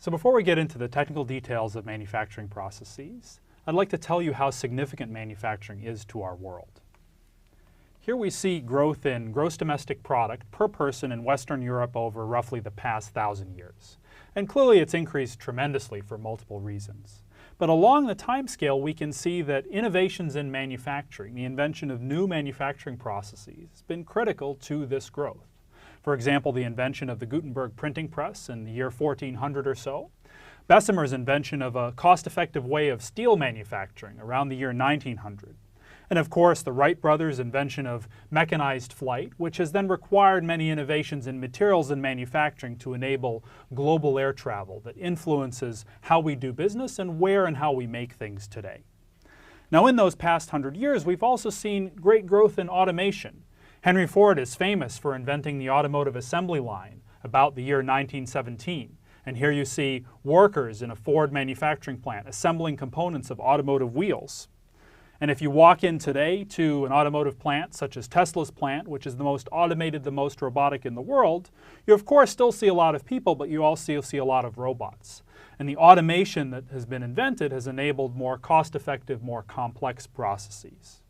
So before we get into the technical details of manufacturing processes, I'd like to tell you how significant manufacturing is to our world. Here we see growth in gross domestic product per person in Western Europe over roughly the past 1,000 years. And clearly it's increased tremendously for multiple reasons. But along the time scale, we can see that innovations in manufacturing, the invention of new manufacturing processes, has been critical to this growth. For example, the invention of the Gutenberg printing press in the year 1400 or so, Bessemer's invention of a cost-effective way of steel manufacturing around the year 1900, and of course the Wright brothers' invention of mechanized flight, which has then required many innovations in materials and manufacturing to enable global air travel that influences how we do business and where and how we make things today. Now in those past 100 years, we've also seen great growth in automation. Henry Ford is famous for inventing the automotive assembly line about the year 1917. And here you see workers in a Ford manufacturing plant assembling components of automotive wheels. And if you walk in today to an automotive plant such as Tesla's plant, which is the most automated, the most robotic in the world, you of course still see a lot of people, but you also see a lot of robots. And the automation that has been invented has enabled more cost-effective, more complex processes.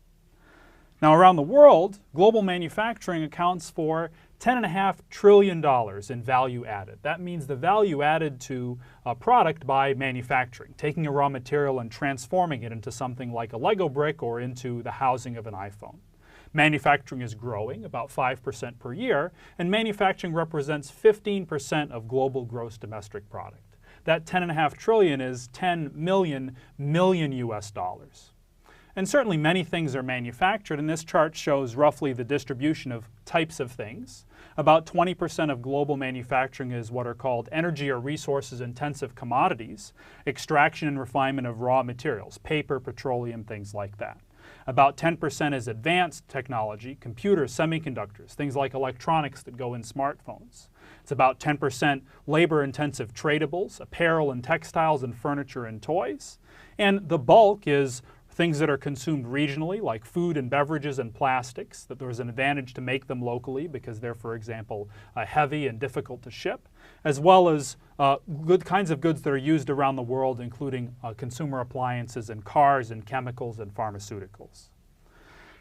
Now around the world, global manufacturing accounts for $10.5 trillion in value added. That means the value added to a product by manufacturing, taking a raw material and transforming it into something like a Lego brick or into the housing of an iPhone. Manufacturing is growing about 5% per year, and manufacturing represents 15% of global gross domestic product. That $10.5 trillion is 10 million US dollars. And certainly many things are manufactured, and this chart shows roughly the distribution of types of things. About 20% of global manufacturing is what are called energy or resources intensive commodities, extraction and refinement of raw materials, paper, petroleum, things like that. About 10% is advanced technology, computers, semiconductors, things like electronics that go in smartphones. It's about 10% labor-intensive tradables, apparel and textiles and furniture and toys. And the bulk is things that are consumed regionally, like food and beverages and plastics, that there's an advantage to make them locally because they're, for example, heavy and difficult to ship, as well as good kinds of goods that are used around the world, including consumer appliances and cars and chemicals and pharmaceuticals.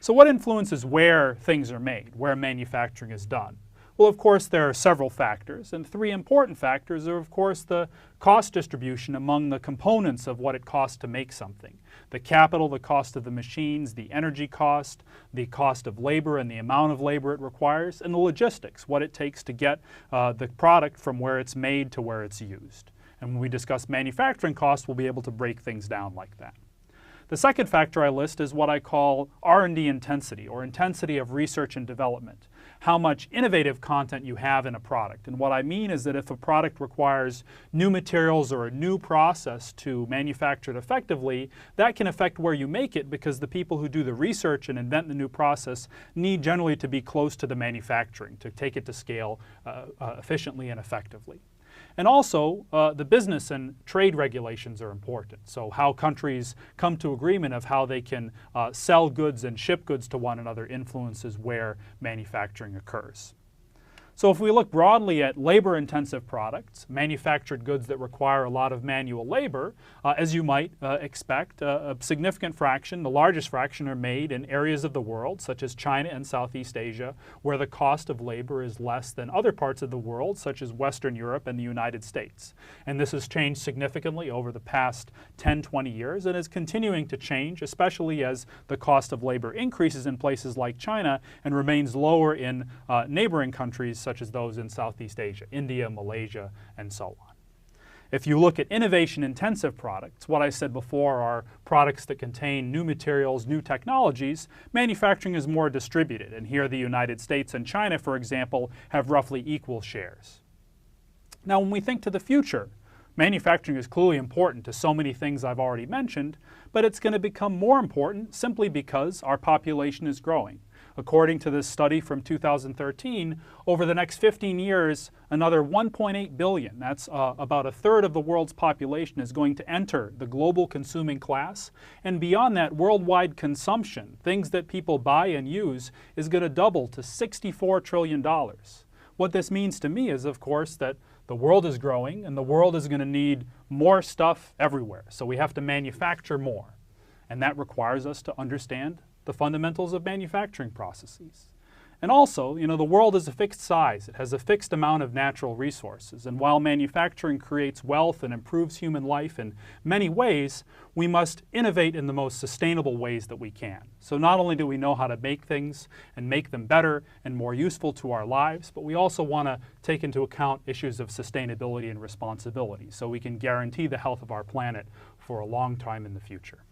So what influences where things are made, where manufacturing is done? Well, of course, there are several factors, and three important factors are, of course, the cost distribution among the components of what it costs to make something. The capital, the cost of the machines, the energy cost, the cost of labor and the amount of labor it requires, and the logistics, what it takes to get the product from where it's made to where it's used. And when we discuss manufacturing costs, we'll be able to break things down like that. The second factor I list is what I call R&D intensity, or intensity of research and development. How much innovative content you have in a product. And what I mean is that if a product requires new materials or a new process to manufacture it effectively, that can affect where you make it because the people who do the research and invent the new process need generally to be close to the manufacturing to take it to scale efficiently and effectively. And also, the business and trade regulations are important. So how countries come to agreement of how they can sell goods and ship goods to one another influences where manufacturing occurs. So if we look broadly at labor-intensive products, manufactured goods that require a lot of manual labor, as you might expect, a significant fraction, the largest fraction, are made in areas of the world, such as China and Southeast Asia, where the cost of labor is less than other parts of the world, such as Western Europe and the United States. And this has changed significantly over the past 10, 20 years and is continuing to change, especially as the cost of labor increases in places like China and remains lower in neighboring countries such as those in Southeast Asia, India, Malaysia, and so on. If you look at innovation-intensive products, what I said before are products that contain new materials, new technologies, manufacturing is more distributed. And here the United States and China, for example, have roughly equal shares. Now, when we think to the future, manufacturing is clearly important to so many things I've already mentioned, but it's going to become more important simply because our population is growing. According to this study from 2013, over the next 15 years, another 1.8 billion, that's about a third of the world's population, is going to enter the global consuming class. And beyond that, worldwide consumption, things that people buy and use, is going to double to $64 trillion. What this means to me is, of course, that The world is growing, and the world is going to need more stuff everywhere. So we have to manufacture more. And that requires us to understand the fundamentals of manufacturing processes. And also, the world is a fixed size. It has a fixed amount of natural resources. And while manufacturing creates wealth and improves human life in many ways, we must innovate in the most sustainable ways that we can. So not only do we know how to make things and make them better and more useful to our lives, but we also want to take into account issues of sustainability and responsibility so we can guarantee the health of our planet for a long time in the future.